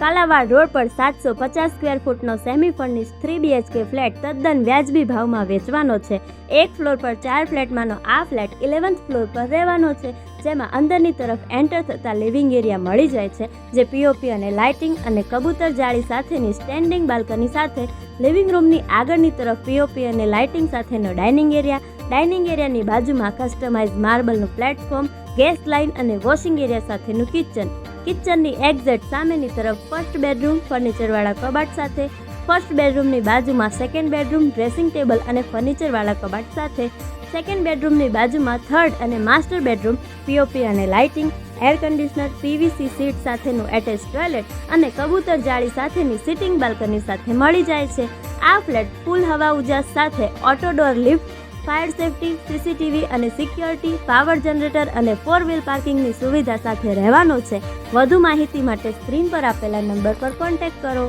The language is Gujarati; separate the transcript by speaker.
Speaker 1: કાલાવાડ રોડ પર 750 સ્ક્વેર ફૂટનો સેમી ફર્નિશ 3 BHK ફ્લેટ તદ્દન વ્યાજબી ભાવમાં વેચવાનો છે. એક ફ્લોર પર 4 ફ્લેટમાંનો આ ફ્લેટ 11th ફ્લોર પર રહેવાનો છે, જેમાં અંદરની તરફ એન્ટર થતા લિવિંગ એરિયા મળી જાય છે, જે પીઓપી અને લાઇટિંગ અને કબૂતર જાળી સાથેની સ્ટેન્ડિંગ બાલ્કની સાથે લિવિંગ રૂમની આગળની તરફ પીઓપી અને લાઇટિંગ સાથેનો ડાઇનિંગ એરિયાની બાજુમાં કસ્ટમાઇઝ માર્બલનું પ્લેટફોર્મ, ગેસ લાઇન અને વોશિંગ એરિયા સાથેનું કિચનની એક્ઝેક્ટ સામેની તરફ ફર્સ્ટ બેડરૂમ ફર્નિચરવાળા કબાટ સાથે, ફર્સ્ટ બેડરૂમની બાજુમાં સેકન્ડ બેડરૂમ ડ્રેસિંગ ટેબલ અને ફર્નિચરવાળા કબાટ સાથે, સેકન્ડ બેડરૂમની બાજુમાં થર્ડ અને માસ્ટર બેડરૂમ પીઓપી અને lighting, air conditioner, PVC seat સાથેનું એટેચ ટોયલેટ અને કબૂતર જાળી સાથેની સિટિંગ બાલ્કની સાથે મળી જાય છે. આ ફ્લેટ ફૂલ હવા ઉજાસ સાથે auto door lift, fire safety, CCTV અને સિક્યોરિટી, પાવર જનરેટર અને 4 વ્હીલ પાર્કિંગની સુવિધા સાથે રહેવાનો છે. વધુ માહિતી માટે સ્ક્રીન પર આપેલા નંબર પર કોન્ટેક્ટ કરો.